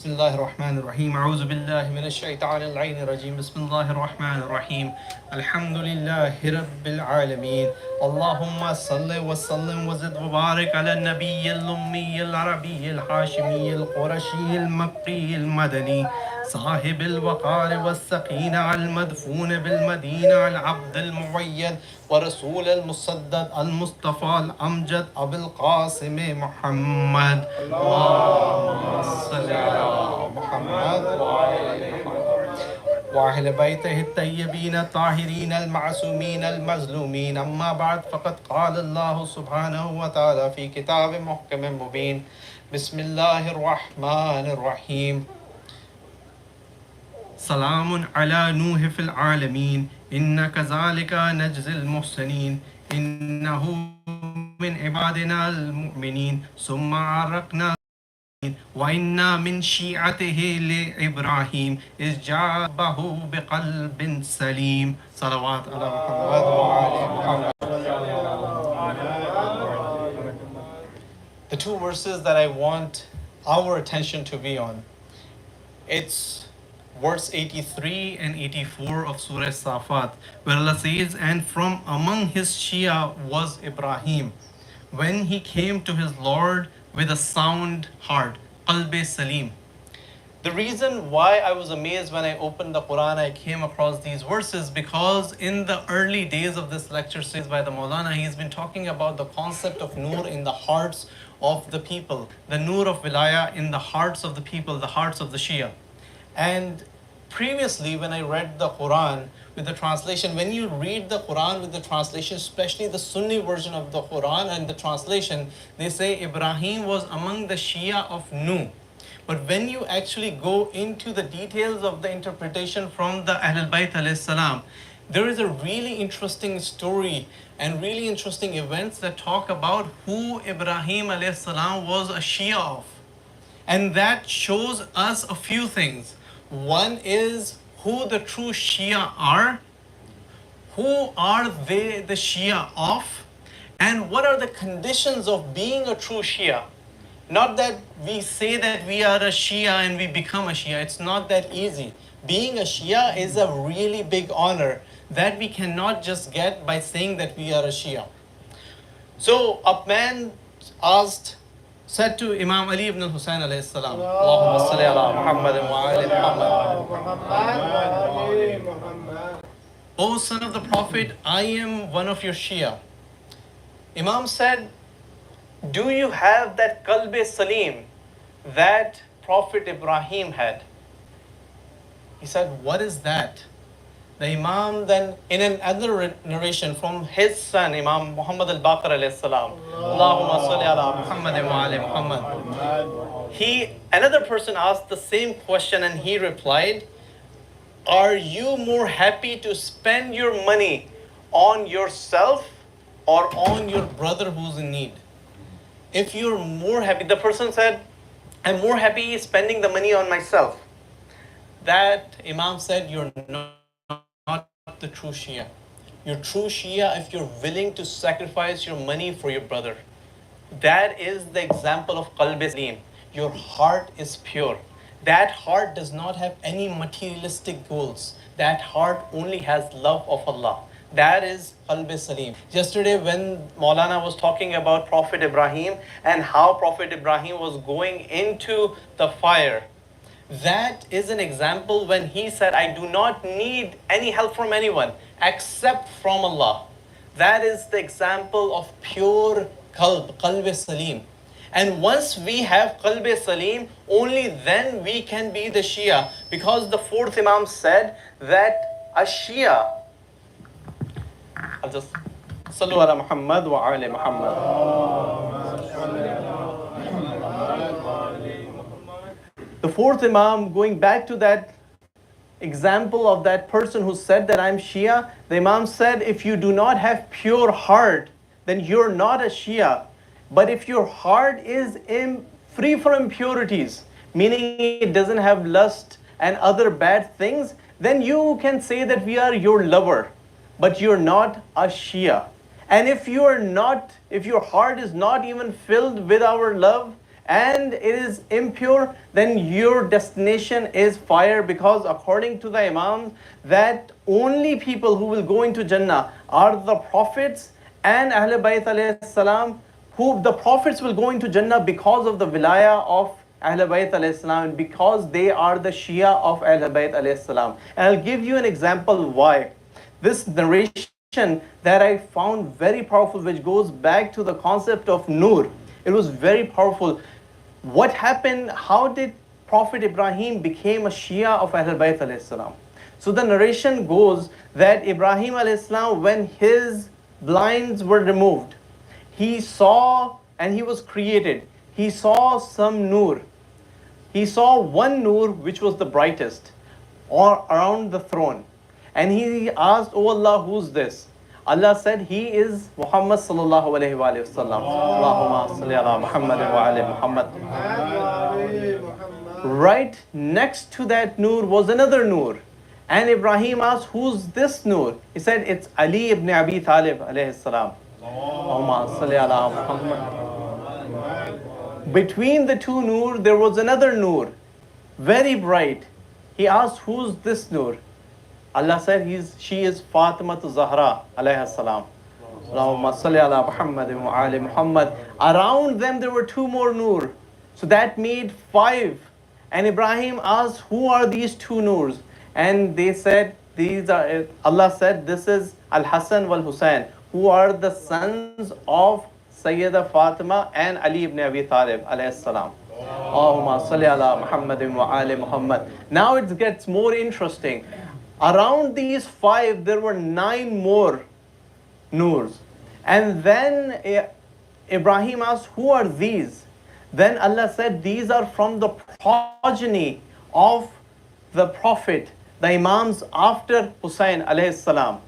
بسم الله الرحمن الرحيم أعوذ بالله من الشيطان اللعين الرجيم بسم الله الرحمن الرحيم الحمد لله رب العالمين اللهم صل وسلم وزد وبارك على النبي الأمي العربي الهاشمي القرشي المكي المدني صاحب الوقار والسكينة المدفون بالمدينة العبد المعيد ورسول المسدد المصطفى الأمجد أبو القاسم محمد اللهم صل على محمد وأهل بيته الطيبين الطاهرين المعصومين المظلومين أما بعد فقد قال الله سبحانه وتعالى في كتاب محكم مبين بسم الله الرحمن الرحيم سلام على نوح في العالمين إن كذلك نجزي المحسنين إنه من عبادنا المؤمنين ثم عرقنا وإنا من شيعته لإبراهيم إذ جابه بقلب سليم صلوات على محمد وعلى محمد. The two verses that I want our attention to be on, it's verse 83 and 84 of Surah Safat, where Allah says, and from among his Shia was Ibrahim, when he came to his Lord with a sound heart, qalb salim. The reason why I was amazed when I opened the Quran, I came across these verses, because in the early days of this lecture series by the Maulana, he's been talking about the concept of Nur in the hearts of the people, the Nur of Wilaya in the hearts of the people, the hearts of the Shia. And previously, when I read the Quran with the translation, when you read the Quran with the translation, especially the Sunni version of the Quran and the translation, they say Ibrahim was among the Shia of Nuh. But when you actually go into the details of the interpretation from the Ahlul Bayt alayhis salam, there is a really interesting story and really interesting events that talk about who Ibrahim alayhis salam was a Shia of. And that shows us a few things. One is who the true Shia are, who are they the Shia of, and what are the conditions of being a true Shia. Not that we say that we are a Shia and we become a Shia. It's not that easy. Being a Shia is a really big honor that we cannot just get by saying that we are a Shia. So a man said to Imam Ali ibn Hussain alayhi salam, Allahumma salli ala Muhammad wa ali Muhammad. O son of the Prophet, I am one of your Shia. Imam said, do you have that qalb salim that Prophet Ibrahim had? He said, what is that? The Imam then, in another narration from his son, Imam Muhammad al-Baqir alayhi salam, Allahumma salli ala Muhammad wa ali Muhammad. Another person asked the same question and he replied, are you more happy to spend your money on yourself or on your brother who's in need? If you're more happy, the person said, I'm more happy spending the money on myself. That Imam said, you're not the true Shia. You're true Shia if you're willing to sacrifice your money for your brother. That is the example of qalb salim. Your heart is pure. That heart does not have any materialistic goals. That heart only has love of Allah. That is qalb salim. Yesterday when Maulana was talking about Prophet Ibrahim and how Prophet Ibrahim was going into the fire, that is an example when he said, I do not need any help from anyone except from Allah. That is the example of pure qalb salim. And once we have qalb salim, only then we can be the Shia. Because the fourth Imam said that a Shia, I'll just Sallu ala Muhammad wa ali Muhammad. The fourth Imam, going back to that example of that person who said that I'm Shia, the Imam said, if you do not have pure heart, then you're not a Shia. But if your heart is free from impurities, meaning it doesn't have lust and other bad things, then you can say that we are your lover, but you're not a Shia. And if your heart is not even filled with our love, and it is impure, then your destination is fire, because according to the Imams, that only people who will go into Jannah are the prophets and Ahl Bayt alayhi salam, who the prophets will go into Jannah because of the wilaya of Ahl Bayt alayhi salam, because they are the Shia of Ahl Bayt alayhi salam. And I'll give you an example why. This narration that I found very powerful, which goes back to the concept of Nur. It was very powerful. What happened? How did Prophet Ibrahim became a Shia of Ahl Bayt alayhi salam? So the narration goes that Ibrahim alayhi salam, when his blinds were removed, he saw, and he was created, he saw some nur. He saw one nur which was the brightest around the throne. And he asked, "Oh Allah, who's this?" Allah said, "He is Muhammad sallallahu alayhi wa sallam. Allahumma salli ala Muhammad wa ali Muhammad." Right next to that nur was another nur. And Ibrahim asked, "Who's this nur?" He said, "It's Ali ibn Abi Talib alayhi salam." Allahumma salli ala Muhammad. Between the two nur, there was another nur, very bright. He asked, "Who's this nur?" Allah said, she is Fatima Zahra alayhi salam. Allahumma salli ala Muhammad wa ali Muhammad. Around them there were two more nur. So that made 5. And Ibrahim asked, "Who are these two nurs?" And they said, Allah said, "This is Al-Hassan wal Hussain, who are the sons of Sayyidah Fatima and Ali ibn Abi Talib alayhi salam." Allahumma salli ala Muhammadin wa ali Muhammad. Now it gets more interesting. Around these 5, there were 9 more nurs. And then Ibrahim asked, "Who are these?" Then Allah said, "These are from the progeny of the Prophet, the Imams after Hussain alayhi salam."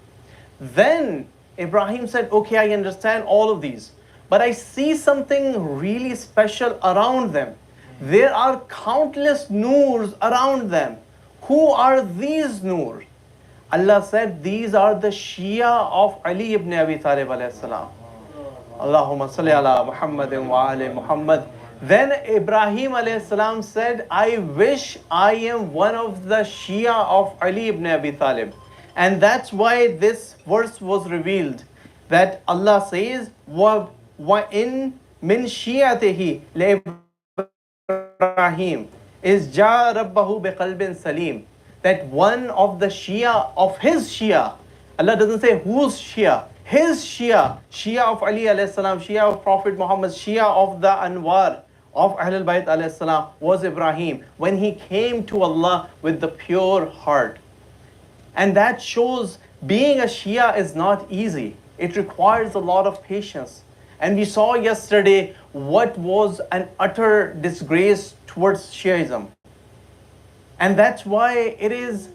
Then Ibrahim said, "Okay, I understand all of these, but I see something really special around them. There are countless nurs around them. Who are these nur?" Allah said, "These are the Shia of Ali ibn Abi Talib alayhi salam." Allahumma salli ala Muhammadin wa ali Muhammad. Then Ibrahim alayhi salam said, "I wish I am one of the Shia of Ali ibn Abi Talib." And that's why this verse was revealed. That Allah says, "Wa in min shiyatihi li Ibrahim is ja rabbahu biqalbin salim." That one of the Shia of his Shia, Allah doesn't say whose Shia, his Shia, Shia of Ali alayhi salam, Shia of Prophet Muhammad, Shia of the Anwar of Ahlul Bayt alayhi salam was Ibrahim, when he came to Allah with the pure heart. And that shows being a Shia is not easy. It requires a lot of patience. And we saw yesterday what was an utter disgrace towards Shiaism. And that's why it is,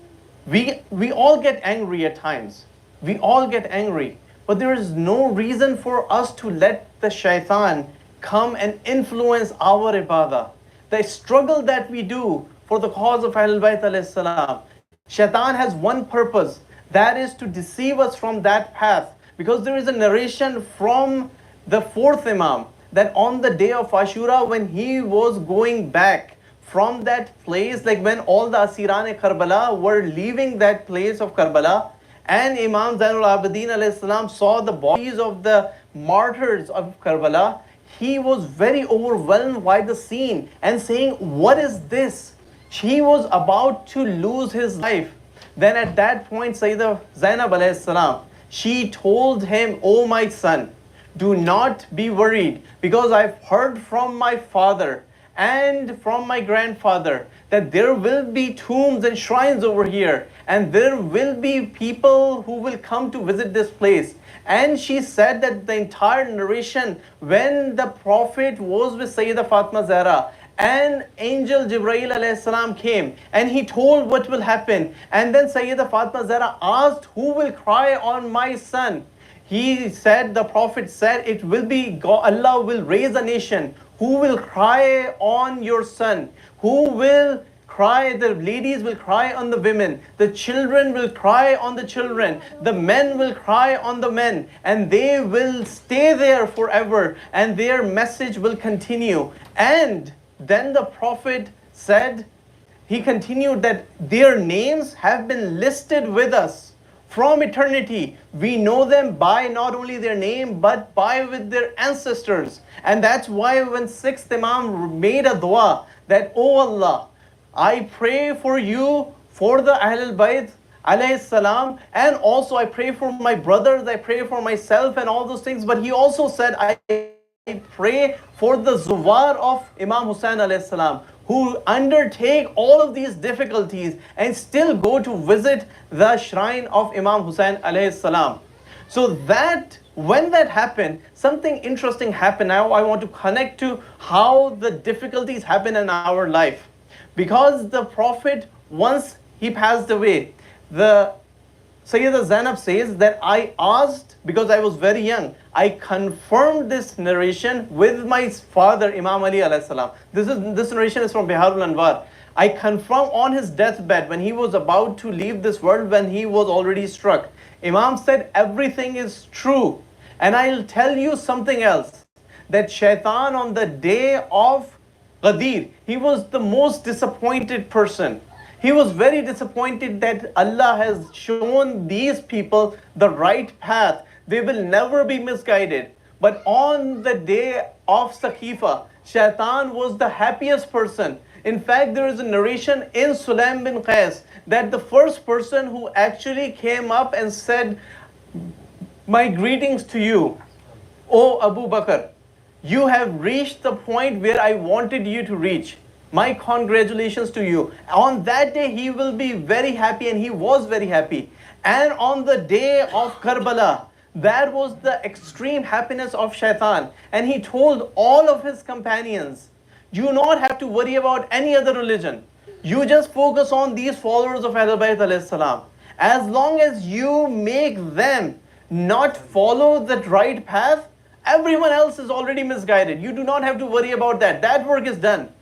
we all get angry at times. We all get angry. But there is no reason for us to let the shaitan come and influence our ibadah. The struggle that we do for the cause of Ahlul Bayt alayhi salam, shaitan has one purpose, that is to deceive us from that path. Because there is a narration from the 4th Imam that on the day of Ashura, when he was going back from that place, like when all the Asiran Karbala were leaving that place of Karbala, and Imam Zainul Abidin alayhi salam saw the bodies of the martyrs of Karbala, he was very overwhelmed by the scene and saying, "What is this?" He was about to lose his life. Then at that point, Sayyidah Zainab alayhi salam, she told him, "Oh my son, do not be worried, because I've heard from my father and from my grandfather that there will be tombs and shrines over here, and there will be people who will come to visit this place." And she said that the entire narration, when the Prophet was with Sayyidah Fatima Zahra, and angel Jibreel alayhi salam came, and he told what will happen. And then Sayyidah Fatima Zahra asked, "Who will cry on my son?" He said, the Prophet said, "It will be God, Allah will raise a nation who will cry on your son, who will cry, the ladies will cry on the women, the children will cry on the children, the men will cry on the men, and they will stay there forever, and their message will continue. And then the Prophet said, he continued that their names have been listed with us from eternity. We know them by not only their name, but by with their ancestors. And that's why when sixth Imam made a dua that, oh Allah, I pray for you, for the Ahlul Bayt, alayhi salam, and also I pray for my brothers, I pray for myself and all those things. But he also said, I pray for the Zuwar of Imam Hussain alayhi salam, who undertake all of these difficulties and still go to visit the shrine of Imam Hussain alayhi salam. So that, when that happened, something interesting happened. Now I want to connect to how the difficulties happen in our life. Because the Prophet, once he passed away, the Sayyidah Zainab says that I asked, because I was very young, I confirmed this narration with my father, Imam Ali alayhi salam. This narration is from Biharul Anwar. I confirmed on his deathbed when he was about to leave this world, when he was already struck. Imam said, everything is true. And I'll tell you something else, that Shaitan on the day of Ghadir, he was the most disappointed person. He was very disappointed that Allah has shown these people the right path. They will never be misguided. But on the day of Saqifa, Shaitan was the happiest person. In fact, there is a narration in Sulaim bin Qais that the first person who actually came up and said, my greetings to you, O Abu Bakr. You have reached the point where I wanted you to reach. My congratulations to you. On that day, he will be very happy, and he was very happy. And on the day of Karbala, that was the extreme happiness of Shaitan. And he told all of his companions, you do not have to worry about any other religion. You just focus on these followers of Ahlul Bayt alayhi salam. As long as you make them not follow the right path, everyone else is already misguided. You do not have to worry about that. That work is done.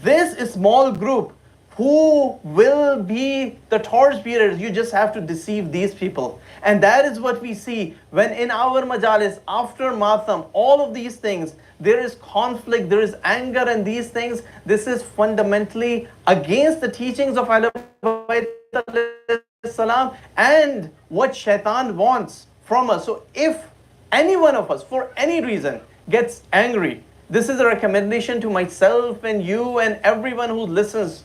This is small group who will be the torch bearers. You just have to deceive these people. And that is what we see when in our majalis, after Matam, all of these things, there is conflict, there is anger and these things. This is fundamentally against the teachings of Ahlul Bayt salam and what Shaitan wants from us. So if any one of us, for any reason, gets angry, this is a recommendation to myself and you and everyone who listens.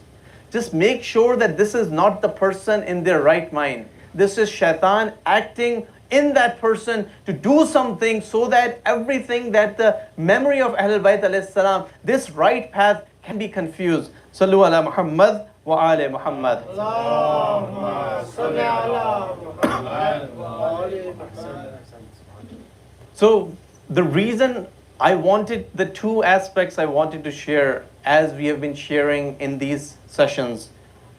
Just make sure that this is not the person in their right mind. This is Shaitan acting in that person to do something so that everything that the memory of Ahlul Bayt alayhi salam, this right path, can be confused. Sallu ala Muhammad wa ala Muhammad. Allahumma salli ala Muhammad wa ala Muhammad. So the reason I wanted, the two aspects I wanted to share, as we have been sharing in these sessions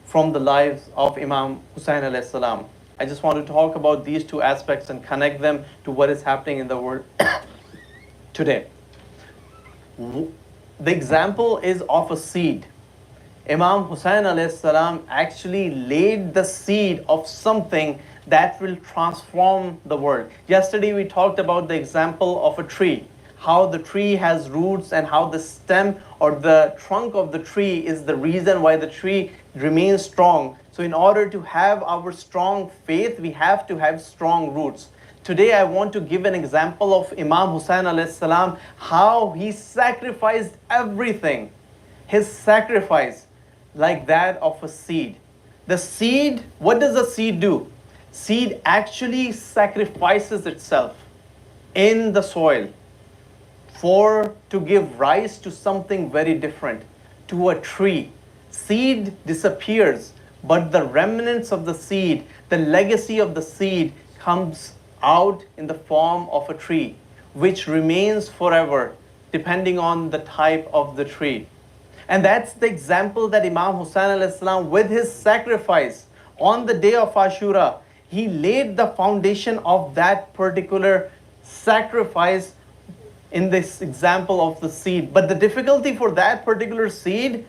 from the lives of Imam Hussain alayhi salam. I just want to talk about these two aspects and connect them to what is happening in the world today. The example is of a seed. Imam Hussain alayhi salam actually laid the seed of something that will transform the world. Yesterday we talked about the example of a tree, how the tree has roots and how the stem or the trunk of the tree is the reason why the tree remains strong. So in order to have our strong faith, we have to have strong roots. Today I want to give an example of Imam Hussain alayhi salam, how he sacrificed everything. His sacrifice like that of a seed. The seed, what does the seed do? Seed actually sacrifices itself in the soil to give rise to something very different, to a tree. Seed disappears, but the remnants of the seed, the legacy of the seed comes out in the form of a tree, which remains forever, depending on the type of the tree. And that's the example that Imam Hussain alayhi salam, with his sacrifice on the day of Ashura, he laid the foundation of that particular sacrifice in this example of the seed. But the difficulty for that particular seed,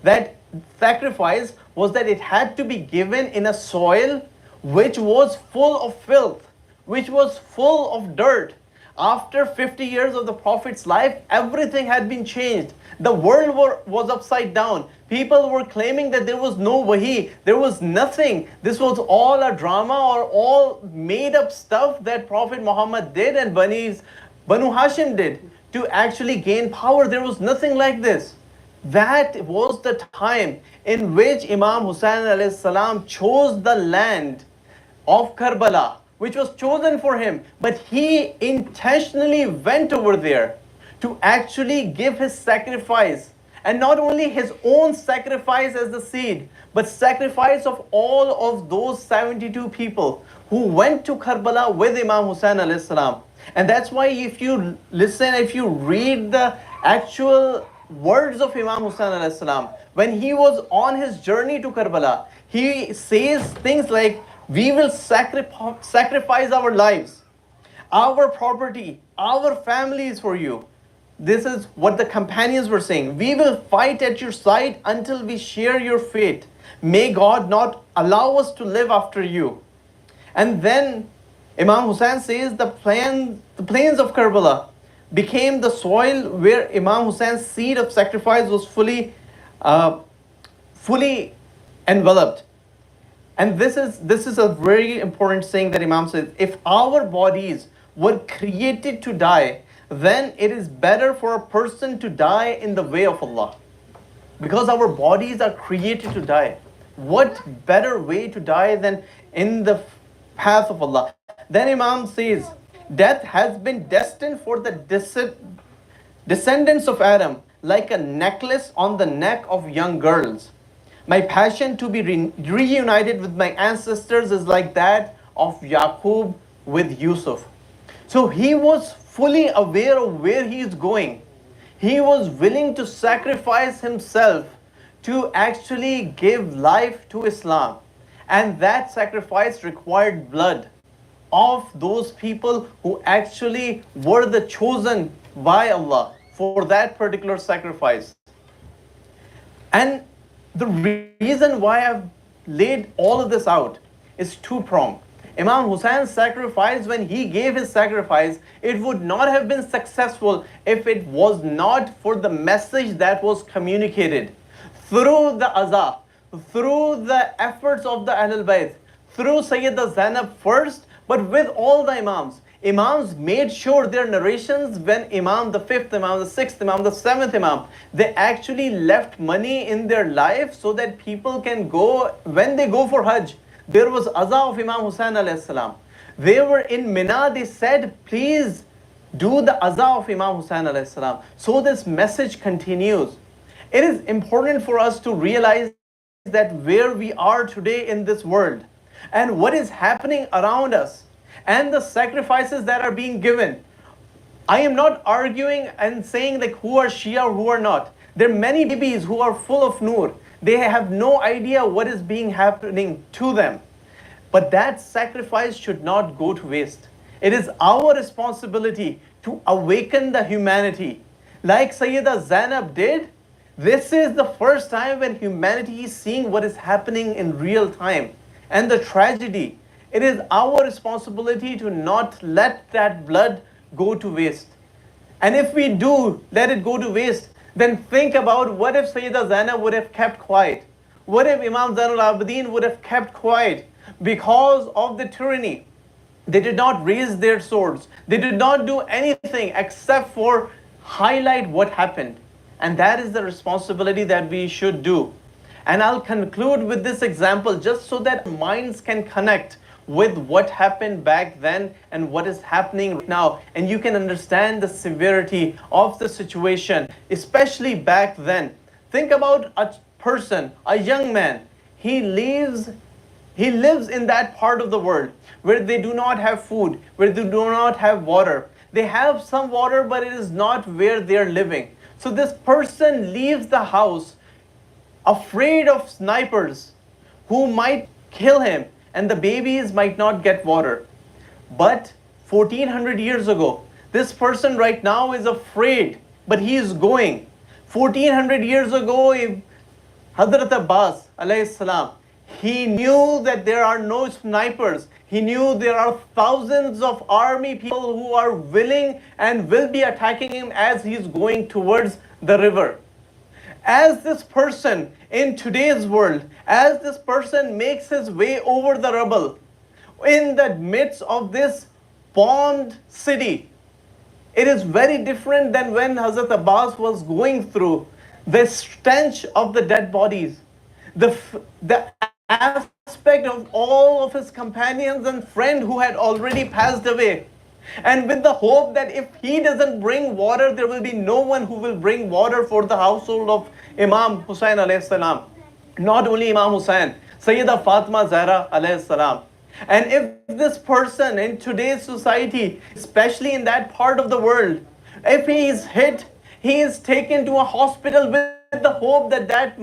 that sacrifice was that it had to be given in a soil which was full of filth, which was full of dirt. After 50 years of the Prophet's life, everything had been changed. The world was upside down. People were claiming that there was no wahi, there was nothing. This was all a drama or all made up stuff that Prophet Muhammad did and Banu Hashim did to actually gain power. There was nothing like this. That was the time in which Imam Hussain alayhi salam chose the land of Karbala, which was chosen for him. But he intentionally went over there to actually give his sacrifice. And not only his own sacrifice as the seed, but sacrifice of all of those 72 people who went to Karbala with Imam Hussain alayhi salam. And that's why if you listen, if you read the actual words of Imam Hussain alayhi salam, when he was on his journey to Karbala, he says things like, we will sacrifice our lives, our property, our families for you. This is what the companions were saying. We will fight at your side until we share your fate. May God not allow us to live after you. And then Imam Hussain says the plains of Karbala became the soil where Imam Hussein's seed of sacrifice was fully enveloped. And this is a very important saying that Imam says, if our bodies were created to die, then it is better for a person to die in the way of Allah. Because our bodies are created to die. What better way to die than in the path of Allah? Then Imam says, death has been destined for the descendants of Adam, like a necklace on the neck of young girls. My passion to be reunited with my ancestors is like that of Yaqub with Yusuf. So he was fully aware of where he is going. He was willing to sacrifice himself to actually give life to Islam. And that sacrifice required blood of those people who actually were the chosen by Allah for that particular sacrifice. And the reason why I've laid all of this out is two-pronged. Imam Hussein's sacrifice, when he gave his sacrifice, it would not have been successful if it was not for the message that was communicated through the azah, through the efforts of the Ahlul Bayt, through Sayyidah Zainab first, but with all the Imams. Imams made sure their narrations, when Imam, the 5th Imam, the 6th Imam, the 7th Imam, they actually left money in their life so that people can go, when they go for Hajj, there was azah of Imam Hussain alayhi salam. They were in Mina, they said, please do the azah of Imam Hussain alayhi salam. So this message continues. It is important for us to realize that where we are today in this world and what is happening around us and the sacrifices that are being given. I am not arguing and saying like who are Shia or who are not. There are many babies who are full of nur. They have no idea what is being happening to them. But that sacrifice should not go to waste. It is our responsibility to awaken the humanity. Like Sayyidah Zainab did, this is the first time when humanity is seeing what is happening in real time and the tragedy. It is our responsibility to not let that blood go to waste. And if we do let it go to waste, then think about what if Sayyidah Zainab would have kept quiet? What if Imam Zainul Abidin would have kept quiet because of the tyranny? They did not raise their swords. They did not do anything except for highlight what happened. And that is the responsibility that we should do. And I'll conclude with this example just so that minds can connect with what happened back then and what is happening right now. And you can understand the severity of the situation, especially back then. Think about a person, a young man. He lives in that part of the world where they do not have food, where they do not have water. They have some water, but it is not where they are living. So this person leaves the house afraid of snipers who might kill him, and the babies might not get water. But 1400 years ago, this person right now is afraid, but he is going. 1400 years ago, Hazrat Abbas alayhi salam, he knew that there are no snipers. He knew there are thousands of army people who are willing and will be attacking him as he's going towards the river. As this person in today's world, as this person makes his way over the rubble, in the midst of this bombed city, it is very different than when Hazrat Abbas was going through the stench of the dead bodies, the aspect of all of his companions and friends who had already passed away. And with the hope that if he doesn't bring water, there will be no one who will bring water for the household of Imam Hussain alayhi salam. Not only Imam Hussain, Sayyida Fatima Zahra alayhi salam. And if this person in today's society, especially in that part of the world, if he is hit, he is taken to a hospital with the hope that that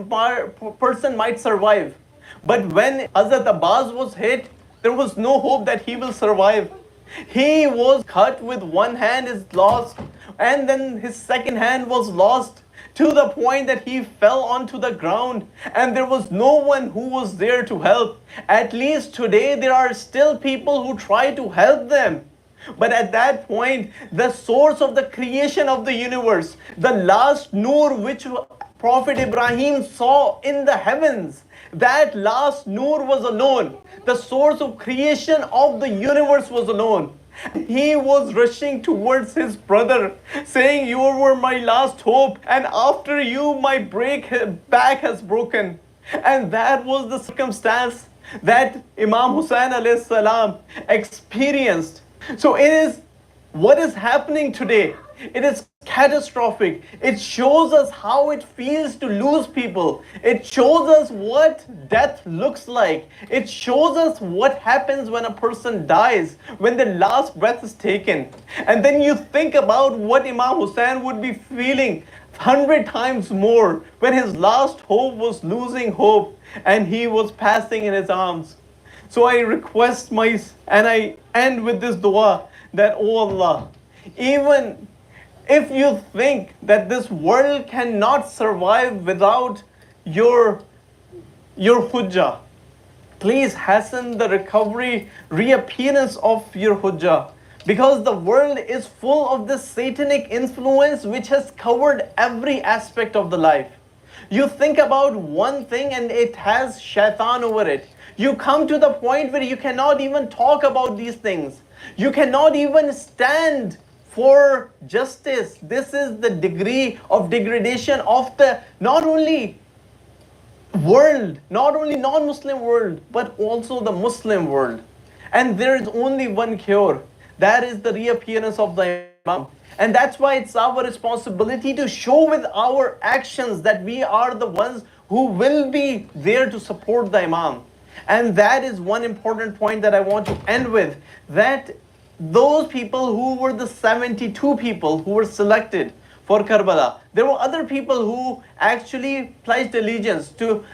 person might survive. But when Hazrat Abbas was hit, there was no hope that he will survive. He was cut with one hand is lost, and then his second hand was lost, to the point that he fell onto the ground and there was no one who was there to help. At least today there are still people who try to help them. But at that point, the source of the creation of the universe, the last nur which Prophet Ibrahim saw in the heavens, that last nur was alone. The source of creation of the universe was alone. He was rushing towards his brother, saying, "You were my last hope, and after you, my back has broken." And that was the circumstance that Imam Hussain alayhi salam experienced. So it is what is happening today. It is catastrophic. It shows us how it feels to lose people. It shows us what death looks like. It shows us what happens when a person dies, when the last breath is taken. And then you think about what Imam Hussain would be feeling 100 times more when his last hope was losing hope and he was passing in his arms. So I request and I end with this dua that, oh Allah, even if you think that this world cannot survive without your hujjah, please hasten the reappearance of your hujjah, because the world is full of this satanic influence which has covered every aspect of the life. You think about one thing and it has shaitan over it. You come to the point where you cannot even talk about these things. You cannot even stand for justice. This is the degree of degradation of the not only world, not only non-Muslim world, but also the Muslim world. And there is only one cure. That is the reappearance of the Imam. And that's why it's our responsibility to show with our actions that we are the ones who will be there to support the Imam. And that is one important point that I want to end with, that those people who were the 72 people who were selected for Karbala, there were other people who actually pledged allegiance to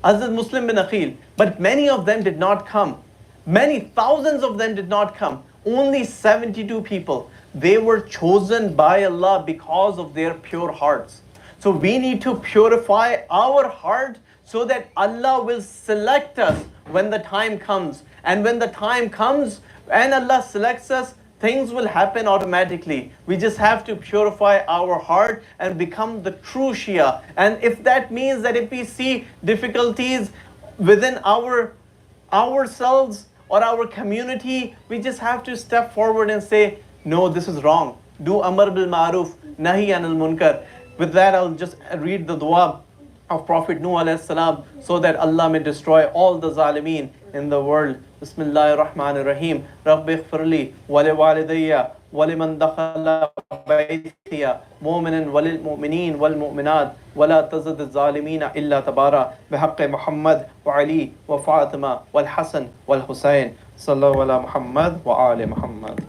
Hazrat Muslim bin Aqil, but many of them did not come. Many thousands of them did not come. Only 72 people. They were chosen by Allah because of their pure hearts. So we need to purify our heart so that Allah will select us when the time comes. And when the time comes and Allah selects us, things will happen automatically. We just have to purify our heart and become the true Shia. And if that means that if we see difficulties within ourselves or our community, we just have to step forward and say, no, this is wrong. Do Amr bil Ma'ruf, Nahi Anil Munkar. With that, I'll just read the dua of Prophet Nuh alayhi salam so that Allah may destroy all the zalimeen in the world. Bismillahir Rahmanir Rahim. Rabbi ighfirli wa li walidayya wa liman dakhala baytiya mu'minin wa lil mu'minin wal mu'minat wa la tazid az-zalimina illa tabara bihaqqi Muhammad wa Ali wa Fatima wal Hasan wal Hussain. Sallallahu ala Muhammad wa ali Muhammad.